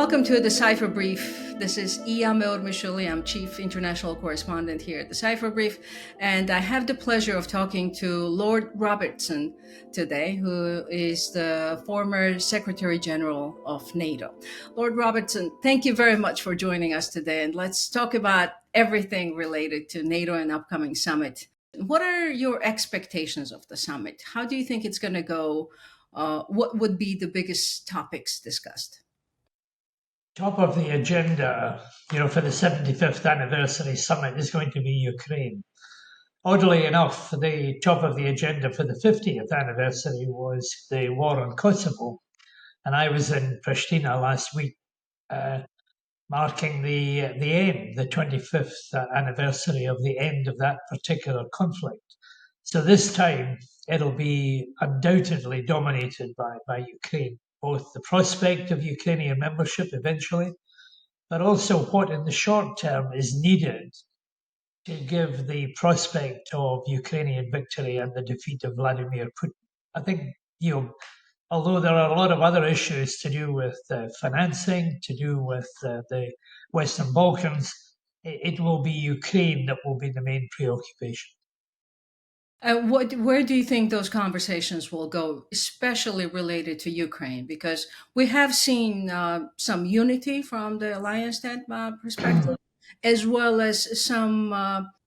Welcome to the Cipher Brief. This is Meurmishvili. I'm Chief International Correspondent here at the Cipher Brief, and I have the pleasure of talking to Lord Robertson today, who is the former Secretary General of NATO. Lord Robertson, thank you very much for joining us today, and let's talk about everything related to NATO and upcoming summit. What are your expectations of the summit? How do you think it's going to go? What would be the biggest topics discussed? Top of the agenda, for the 75th anniversary summit is going to be Ukraine. Oddly enough, the top of the agenda for the 50th anniversary was the war on Kosovo. And I was in Pristina last week, marking the end, the 25th anniversary of the end of that particular conflict. So this time, it'll be undoubtedly dominated by Ukraine, both the prospect of Ukrainian membership eventually, but also what in the short term is needed to give the prospect of Ukrainian victory and the defeat of Vladimir Putin. I think, although there are a lot of other issues to do with financing, to do with the Western Balkans, it will be Ukraine that will be the main preoccupation. Where do you think those conversations will go, especially related to Ukraine? Because we have seen some unity from the alliance perspective, as well as some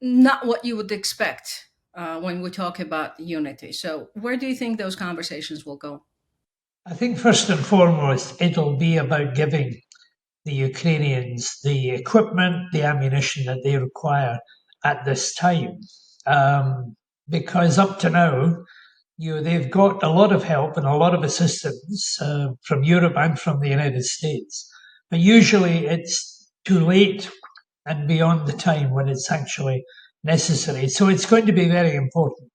not what you would expect when we talk about unity. So, where do you think those conversations will go? I think first and foremost, it'll be about giving the Ukrainians the equipment, the ammunition that they require at this time. Because up to now, they've got a lot of help and a lot of assistance from Europe and from the United States. But usually it's too late and beyond the time when it's actually necessary. So it's going to be very important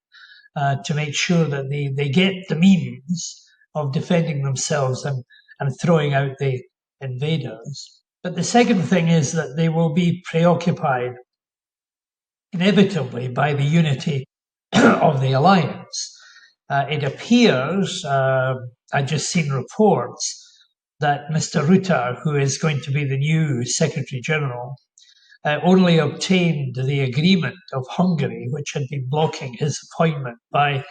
to make sure that they get the means of defending themselves and throwing out the invaders. But the second thing is that they will be preoccupied inevitably by the unity of the alliance. It appears, I've just seen reports, that Mr. Rutte, who is going to be the new Secretary General, only obtained the agreement of Hungary, which had been blocking his appointment, by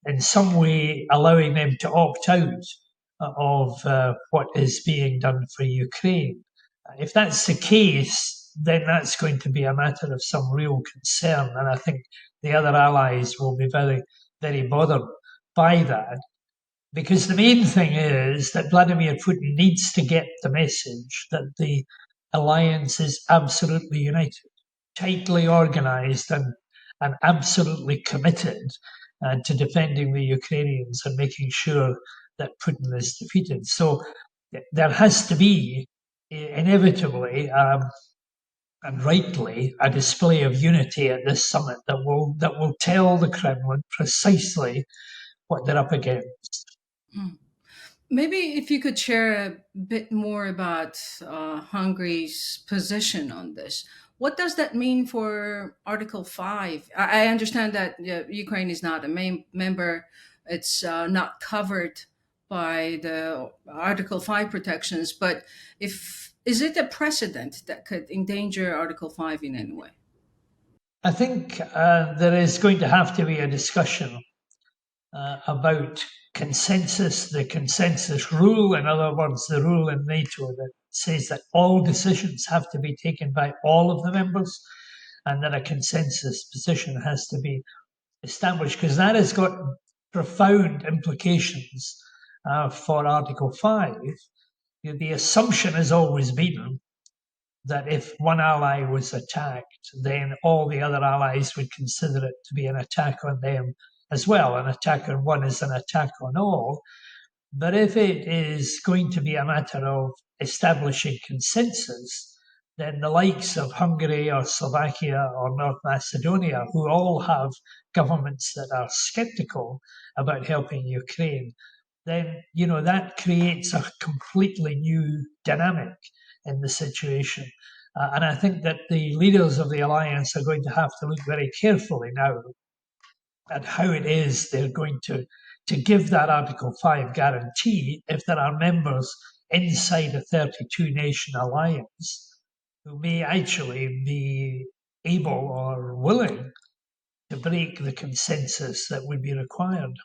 in some way allowing them to opt out of what is being done for Ukraine. If that's the case, then that's going to be a matter of some real concern. And I think the other allies will be very, very bothered by that. Because the main thing is that Vladimir Putin needs to get the message that the alliance is absolutely united, tightly organized, and absolutely committed to defending the Ukrainians and making sure that Putin is defeated. So there has to be inevitably and rightly a display of unity at this summit that will tell the Kremlin precisely what they're up against. Maybe if you could share a bit more about Hungary's position on this. What does that mean for Article 5? I understand that Ukraine is not a member. It's not covered by the Article 5 protections, but is it a precedent that could endanger Article 5 in any way? I think there is going to have to be a discussion about consensus, the consensus rule, in other words, the rule in NATO that says that all decisions have to be taken by all of the members and that a consensus position has to be established, because that has got profound implications for Article 5. The assumption has always been that if one ally was attacked, then all the other allies would consider it to be an attack on them as well. An attack on one is an attack on all. But if it is going to be a matter of establishing consensus, then the likes of Hungary or Slovakia or North Macedonia, who all have governments that are skeptical about helping Ukraine, then that creates a completely new dynamic in the situation. And I think that the leaders of the alliance are going to have to look very carefully now at how it is they're going to give that Article 5 guarantee if there are members inside a 32-nation alliance who may actually be able or willing to break the consensus that would be required.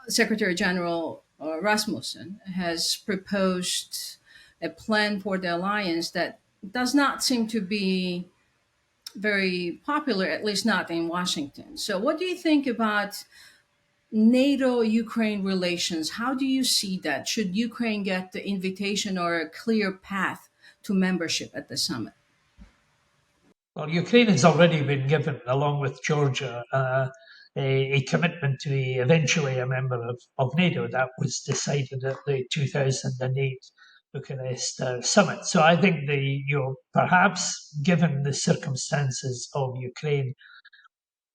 Secretary General Rasmussen has proposed a plan for the alliance that does not seem to be very popular, at least not in Washington. So, what do you think about NATO Ukraine relations? How do you see that? Should Ukraine get the invitation or a clear path to membership at the summit? Well, Ukraine has already been given, along with Georgia, a commitment to be eventually a member of NATO. That was decided at the 2008 Bucharest summit. So I think perhaps given the circumstances of Ukraine,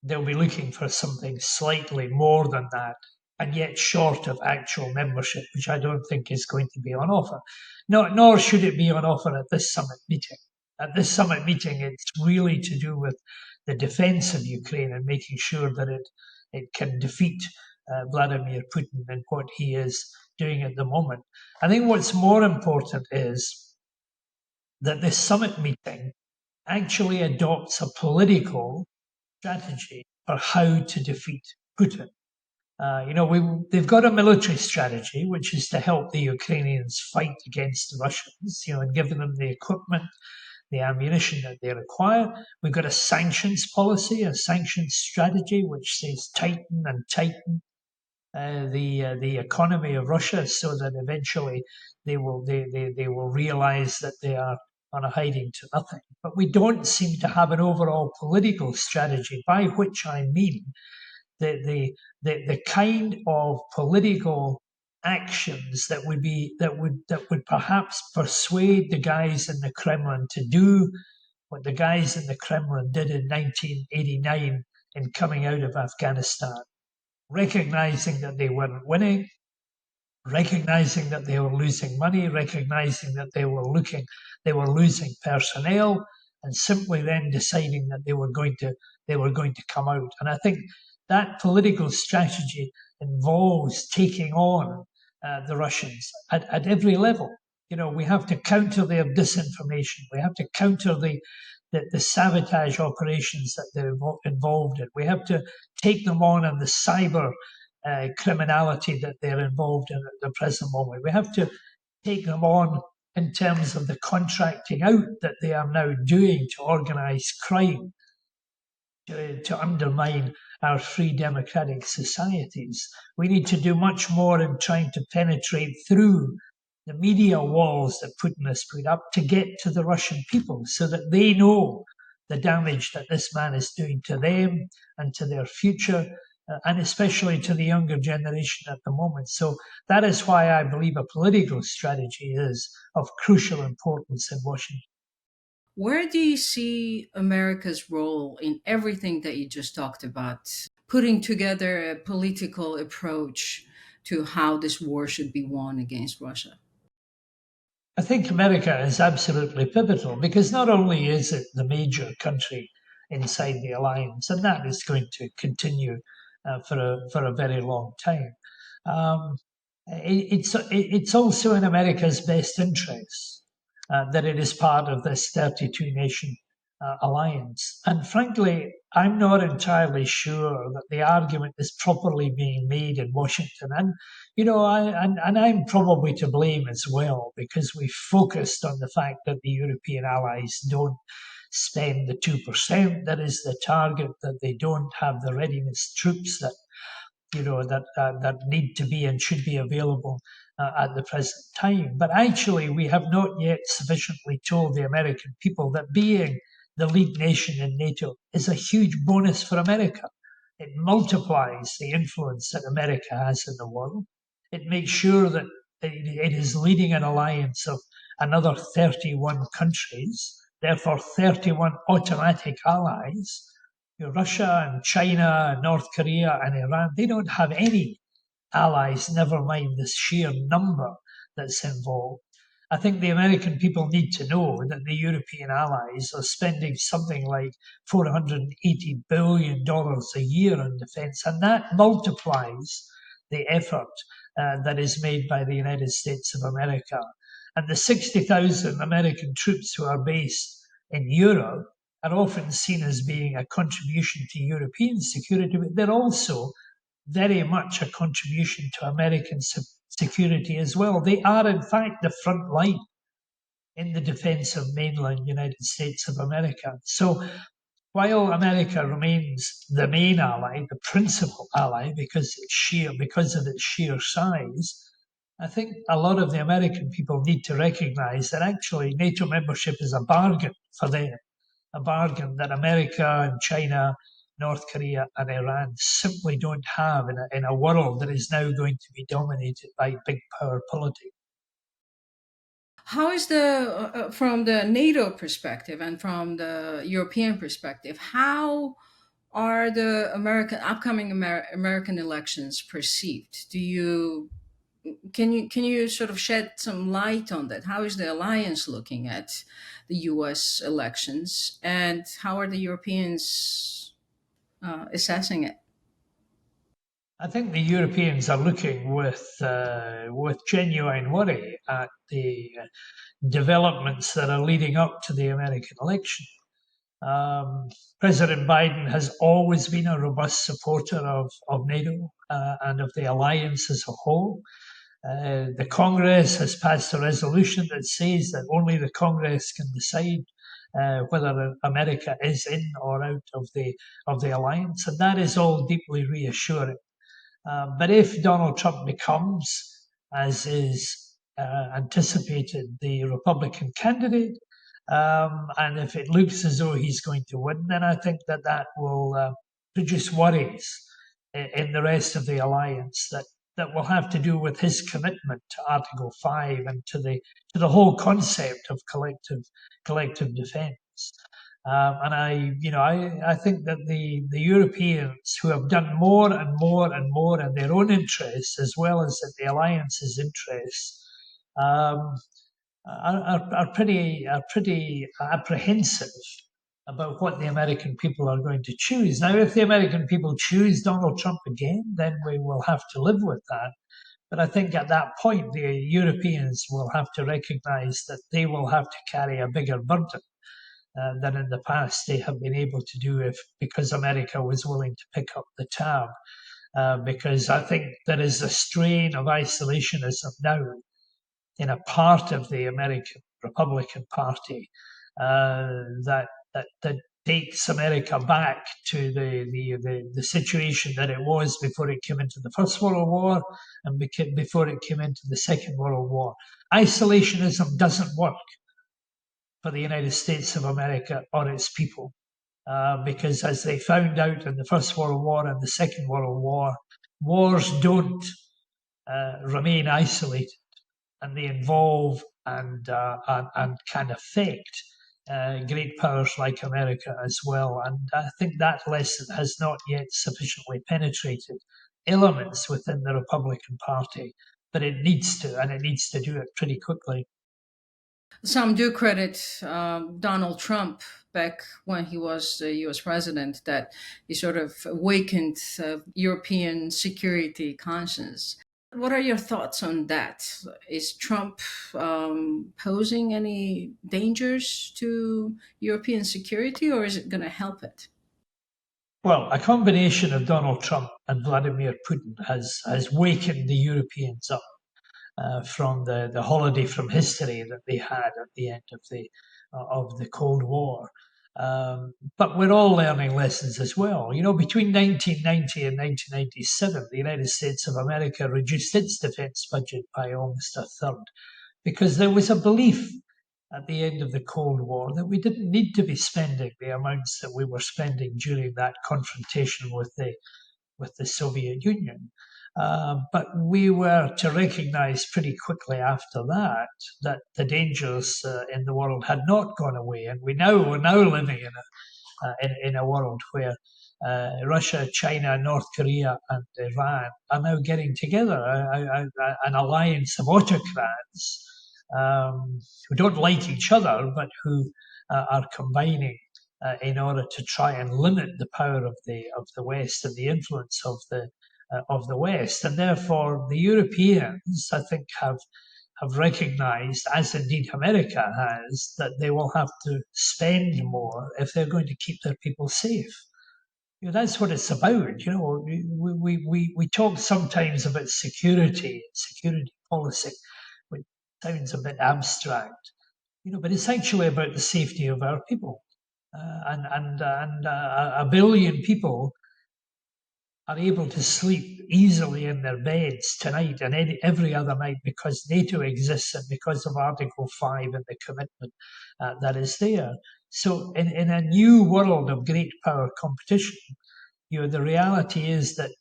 they'll be looking for something slightly more than that, and yet short of actual membership, which I don't think is going to be on offer. Nor should it be on offer at this summit meeting. At this summit meeting, it's really to do with the defense of Ukraine and making sure that it can defeat Vladimir Putin and what he is doing at the moment. I think what's more important is that this summit meeting actually adopts a political strategy for how to defeat Putin. They've got a military strategy, which is to help the Ukrainians fight against the Russians, and giving them the equipment, the ammunition that they require. We've got a sanctions policy, a sanctions strategy, which says tighten and tighten the economy of Russia, so that eventually they will realize that they are on a hiding to nothing. But we don't seem to have an overall political strategy, by which I mean the kind of political actions that would perhaps persuade the guys in the Kremlin to do what the guys in the Kremlin did in 1989 in coming out of Afghanistan, recognizing that they weren't winning, recognizing that they were losing money, recognizing that they were losing personnel, and simply then deciding that they were going to come out. And I think that political strategy involves taking on the Russians at every level. We have to counter their disinformation. We have to counter the sabotage operations that they're involved in. We have to take them on the cyber criminality that they're involved in at the present moment. We have to take them on in terms of the contracting out that they are now doing to organized crime, to undermine our free democratic societies. We need to do much more in trying to penetrate through the media walls that Putin has put up to get to the Russian people, so that they know the damage that this man is doing to them and to their future, and especially to the younger generation at the moment. So that is why I believe a political strategy is of crucial importance in Washington. Where do you see America's role in everything that you just talked about, putting together a political approach to how this war should be won against Russia? I think America is absolutely pivotal, because not only is it the major country inside the alliance, and that is going to continue for a very long time, it's also in America's best interest that it is part of this 32-nation alliance. And frankly, I'm not entirely sure that the argument is properly being made in Washington. And I'm probably to blame as well, because we focused on the fact that the European allies don't spend the 2% that is the target, that they don't have the readiness troops that need to be and should be available at the present time. But actually, we have not yet sufficiently told the American people that being the lead nation in NATO is a huge bonus for America. It multiplies the influence that America has in the world. It makes sure that it is leading an alliance of another 31 countries, therefore 31 automatic allies. Russia and China and North Korea and Iran, they don't have any allies, never mind the sheer number that's involved. I think the American people need to know that the European allies are spending something like $480 billion a year on defense, and that multiplies the effort that is made by the United States of America. And the 60,000 American troops who are based in Europe are often seen as being a contribution to European security, but they're also very much a contribution to American security as well. They are, in fact, the front line in the defense of mainland United States of America. So while America remains the main ally, the principal ally, because of its sheer size, I think a lot of the American people need to recognize that actually NATO membership is a bargain for them, a bargain that America and China, North Korea and Iran simply don't have in a world that is now going to be dominated by big power politics. How is from the NATO perspective and from the European perspective, how are the upcoming American elections perceived? Can you sort of shed some light on that? How is the alliance looking at the U.S. elections, and how are the Europeans assessing it? I think the Europeans are looking with genuine worry at the developments that are leading up to the American election. President Biden has always been a robust supporter of NATO and of the alliance as a whole. The Congress has passed a resolution that says that only the Congress can decide whether America is in or out of the alliance, and that is all deeply reassuring. But if Donald Trump becomes, as is anticipated, the Republican candidate, and if it looks as though he's going to win, then I think that will produce worries in the rest of the alliance that will have to do with his commitment to Article 5 and to the whole concept of collective defence. And I think that the Europeans, who have done more and more and more in their own interests as well as in the alliance's interests, are pretty apprehensive about what the American people are going to choose. Now, if the American people choose Donald Trump again, then we will have to live with that. But I think at that point, the Europeans will have to recognize that they will have to carry a bigger burden than in the past they have been able to do because America was willing to pick up the tab. Because I think there is a strain of isolationism now in a part of the American Republican Party that dates America back to the situation that it was before it came into the First World War and before it came into the Second World War. Isolationism doesn't work for the United States of America or its people, because as they found out in the First World War and the Second World War, wars don't remain isolated, and they involve and can affect great powers like America as well. And I think that lesson has not yet sufficiently penetrated elements within the Republican Party, but it needs to, and it needs to do it pretty quickly. Some do credit Donald Trump back when he was the U.S. president, that he sort of awakened European security conscience. What are your thoughts on that? Is Trump posing any dangers to European security, or is it going to help it? Well, a combination of Donald Trump and Vladimir Putin has wakened the Europeans up from the holiday from history that they had at the end of the Cold War. But we're all learning lessons as well. You know, between 1990 and 1997, the United States of America reduced its defense budget by almost a third because there was a belief at the end of the Cold War that we didn't need to be spending the amounts that we were spending during that confrontation with the Soviet Union. But we were to recognize pretty quickly after that the dangers in the world had not gone away, and we're now living in a world where Russia, China, North Korea, and Iran are now getting together, an alliance of autocrats who don't like each other, but who are combining in order to try and limit the power of the West and the influence of the of the West. And therefore, the Europeans, I think, have recognized, as indeed America has, that they will have to spend more if they're going to keep their people safe. That's what it's about. We talk sometimes about security policy, which sounds a bit abstract, but it's actually about the safety of our people. And a billion people are able to sleep easily in their beds tonight and every other night because NATO exists and because of Article 5 and the commitment that is there. So in a new world of great power competition, the reality is that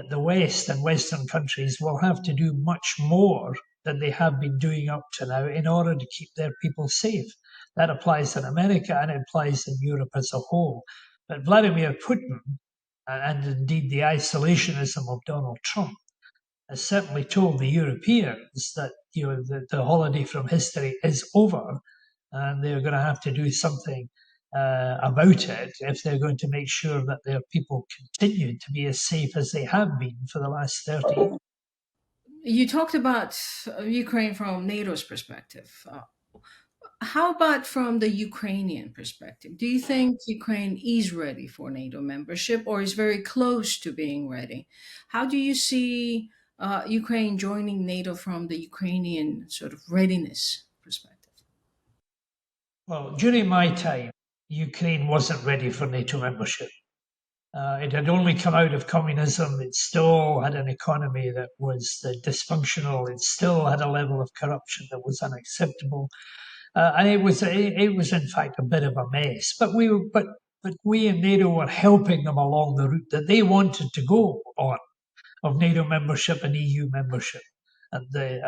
the West and Western countries will have to do much more than they have been doing up to now in order to keep their people safe. That applies in America and it applies in Europe as a whole. But Vladimir Putin, and indeed the isolationism of Donald Trump, has certainly told the Europeans that the holiday from history is over, and they're going to have to do something about it if they're going to make sure that their people continue to be as safe as they have been for the last 30 years. You talked about Ukraine from NATO's perspective. How about from the Ukrainian perspective? Do you think Ukraine is ready for NATO membership or is very close to being ready? How do you see Ukraine joining NATO from the Ukrainian sort of readiness perspective? Well, during my time, Ukraine wasn't ready for NATO membership. It had only come out of communism. It still had an economy that was dysfunctional. It still had a level of corruption that was unacceptable. And it was in fact a bit of a mess. But we in NATO were helping them along the route that they wanted to go on, of NATO membership and EU membership at the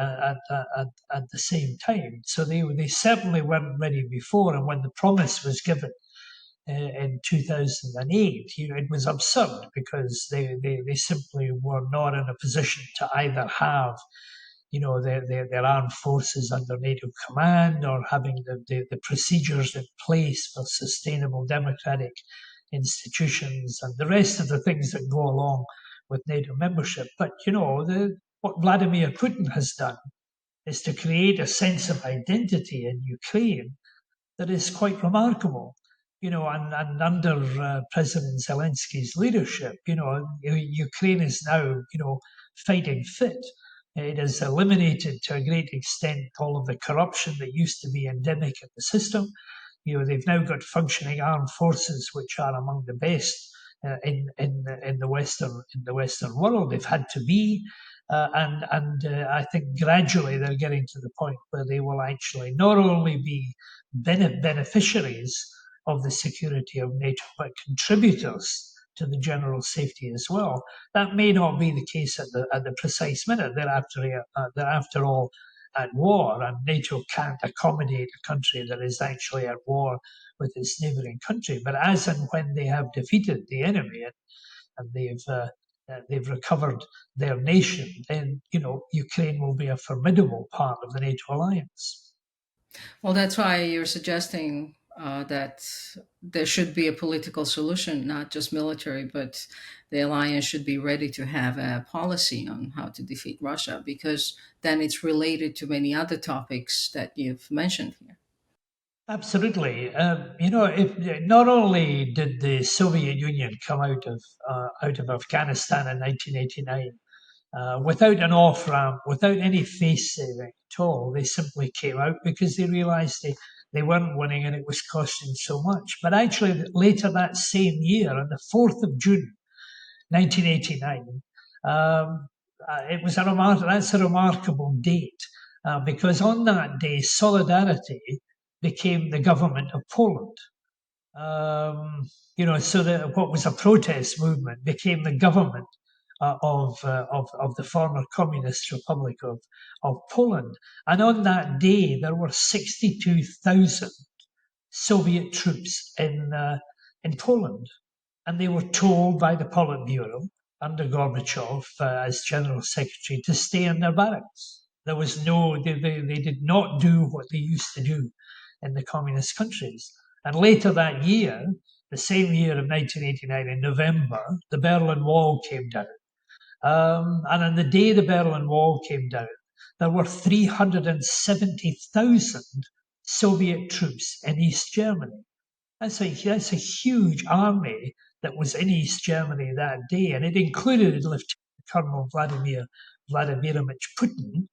same time. So they certainly weren't ready before. And when the promise was given in 2008, it was absurd because they simply were not in a position to either have their armed forces under NATO command or having the procedures in place for sustainable democratic institutions and the rest of the things that go along with NATO membership. But, what Vladimir Putin has done is to create a sense of identity in Ukraine that is quite remarkable. And under President Zelensky's leadership, Ukraine is now, fighting fit. It has eliminated to a great extent all of the corruption that used to be endemic in the system. They've now got functioning armed forces which are among the best in the Western world. They've had to be, and I think gradually they're getting to the point where they will actually not only be beneficiaries of the security of NATO, but contributors to the general safety as well. That may not be the case at the precise minute. They're after all at war, and NATO can't accommodate a country that is actually at war with its neighbouring country. But as and when they have defeated the enemy and they've recovered their nation, then Ukraine will be a formidable part of the NATO alliance. Well, that's why you're suggesting that there should be a political solution, not just military, but the alliance should be ready to have a policy on how to defeat Russia, because then it's related to many other topics that you've mentioned here. Absolutely. If not only did the Soviet Union come out of Afghanistan in 1989 without an off ramp, without any face saving at all, they simply came out because they realised they weren't winning and it was costing so much. But actually, later that same year, on the 4th of June, 1989, that's a remarkable date because on that day, Solidarity became the government of Poland. So that what was a protest movement became the government of the former communist republic of Poland. And on that day, there were 62,000 Soviet troops in Poland, and they were told by the Politburo under Gorbachev as general secretary to stay in their barracks. There was they did not do what they used to do in the communist countries. And later that year, the same year of 1989 in November, the Berlin Wall came down. And on the day the Berlin Wall came down, there were 370,000 Soviet troops in East Germany. That's a huge army that was in East Germany that day, and it included Lieutenant Colonel Vladimir Vladimirovich Putin,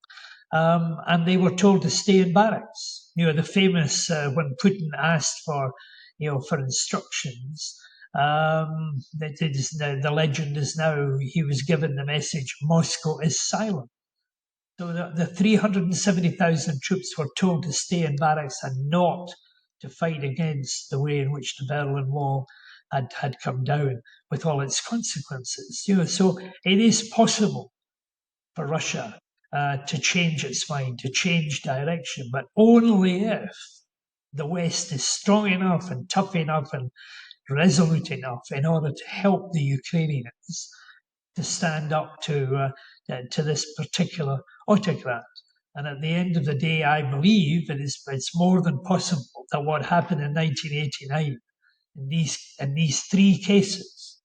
and they were told to stay in barracks. The famous when Putin asked for instructions. The legend is now he was given the message, Moscow is silent. So the 370,000 troops were told to stay in barracks and not to fight against the way in which the Berlin Wall had come down with all its consequences. So it is possible for Russia to change its mind, to change direction, but only if the West is strong enough and tough enough and resolute enough in order to help the Ukrainians to stand up to this particular autocrat. And at the end of the day, I believe it's more than possible that what happened in 1989 in these three cases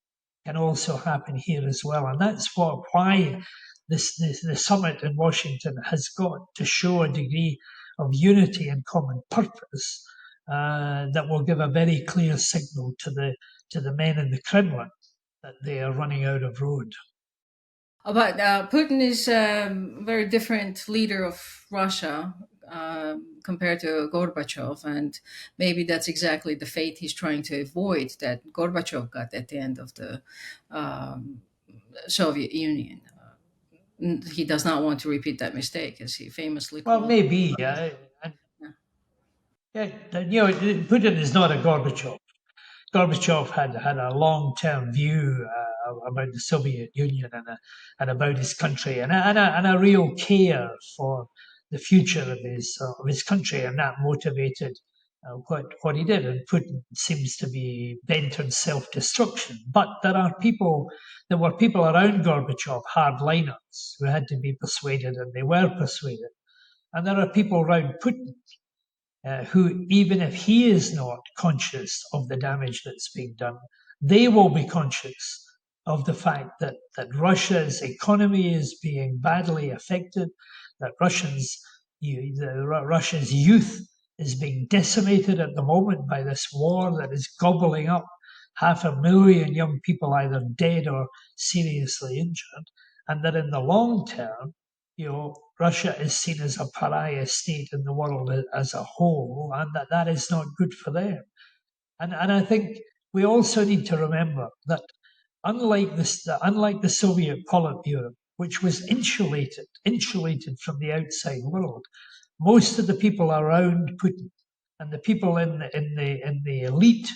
can also happen here as well. And that's why the summit in Washington has got to show a degree of unity and common purpose that will give a very clear signal to the men in the Kremlin that they are running out of road. But Putin is a very different leader of Russia compared to Gorbachev, and maybe that's exactly the fate he's trying to avoid that Gorbachev got at the end of the Soviet Union. He does not want to repeat that mistake, as he famously Well, called. maybe. Putin is not a Gorbachev. Gorbachev had a long-term view about the Soviet Union and about his country and a real care for the future of his country, and that motivated what he did. And Putin seems to be bent on self-destruction. But there were people around Gorbachev, hardliners, who had to be persuaded, and they were persuaded. And there are people around Putin who, even if he is not conscious of the damage that's being done, they will be conscious of the fact that Russia's economy is being badly affected, that Russia's youth is being decimated at the moment by this war that is gobbling up 500,000 young people either dead or seriously injured, and that in the long term, Russia is seen as a pariah state in the world as a whole, and that is not good for them. And I think we also need to remember that unlike the Soviet Politburo, which was insulated from the outside world, most of the people around Putin and the people in the elite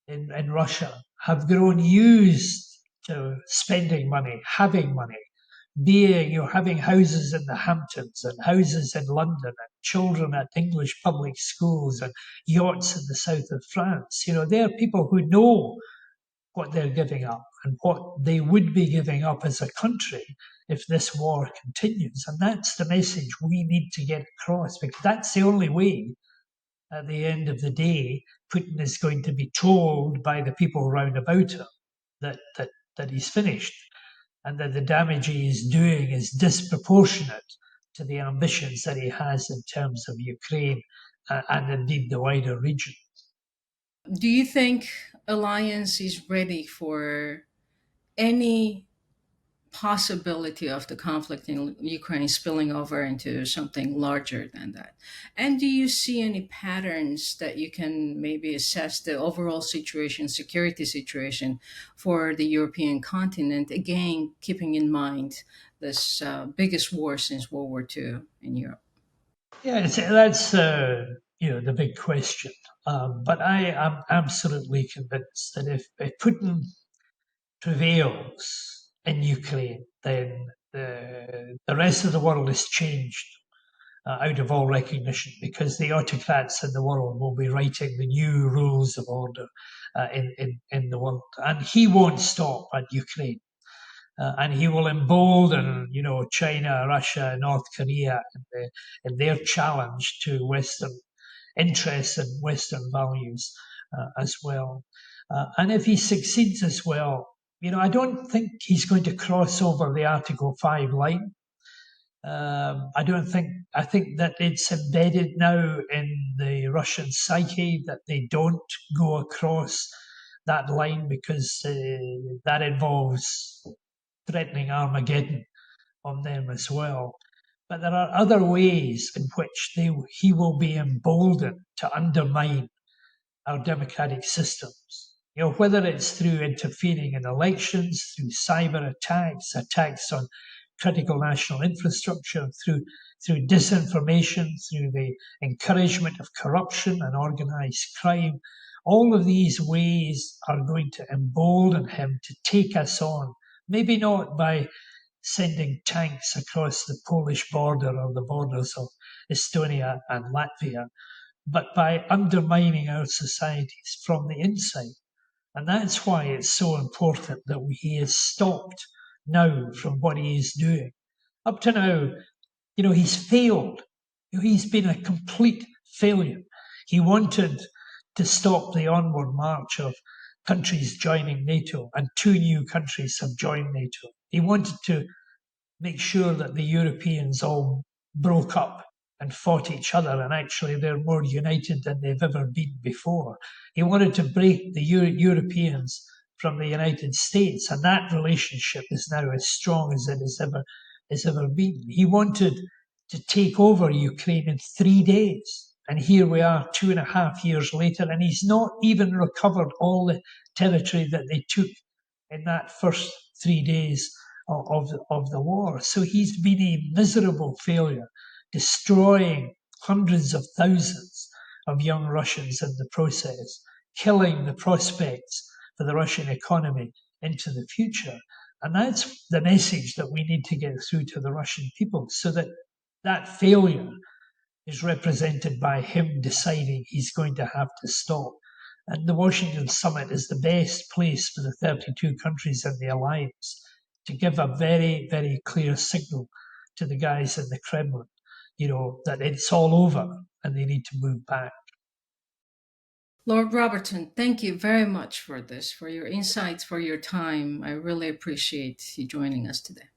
in Russia have grown used to spending money, having money, having houses in the Hamptons and houses in London and children at English public schools and yachts in the south of France. They're people who know what they're giving up and what they would be giving up as a country if this war continues. And that's the message we need to get across, because that's the only way at the end of the day Putin is going to be told by the people round about him that he's finished, and that the damage he is doing is disproportionate to the ambitions that he has in terms of Ukraine and indeed the wider region. Do you think Alliance is ready for any possibility of the conflict in Ukraine spilling over into something larger than that? And do you see any patterns that you can maybe assess the overall situation, security situation for the European continent, again, keeping in mind this biggest war since World War II in Europe? Yeah, that's the big question. But I am absolutely convinced that if Putin prevails in Ukraine, then the rest of the world is changed out of all recognition, because the autocrats in the world will be writing the new rules of order in the world. And he won't stop at Ukraine. And he will embolden, China, Russia, North Korea in their challenge to Western interests and Western values as well. And if he succeeds as well, I don't think he's going to cross over the Article 5 line. I don't think, I think that it's embedded now in the Russian psyche that they don't go across that line because that involves threatening Armageddon on them as well. But there are other ways in which he will be emboldened to undermine our democratic systems. Whether it's through interfering in elections, through cyber attacks, attacks on critical national infrastructure, through disinformation, through the encouragement of corruption and organized crime. All of these ways are going to embolden him to take us on. Maybe not by sending tanks across the Polish border or the borders of Estonia and Latvia, but by undermining our societies from the inside. And that's why it's so important that he has stopped now from what he is doing. Up to now, he's failed. He's been a complete failure. He wanted to stop the onward march of countries joining NATO, and 2 new countries have joined NATO. He wanted to make sure that the Europeans all broke up and fought each other, and actually they're more united than they've ever been before. He wanted to break the Europeans from the United States, and that relationship is now as strong as it has ever been. He wanted to take over Ukraine in 3 days, and here we are 2.5 years later, and he's not even recovered all the territory that they took in that first 3 days of the war. So he's been a miserable failure, destroying hundreds of thousands of young Russians in the process, killing the prospects for the Russian economy into the future. And that's the message that we need to get through to the Russian people, so that that failure is represented by him deciding he's going to have to stop. And the Washington Summit is the best place for the 32 countries in the alliance to give a very, very clear signal to the guys in the Kremlin, that it's all over and they need to move back. Lord Robertson, thank you very much for this, for your insights, for your time. I really appreciate you joining us today.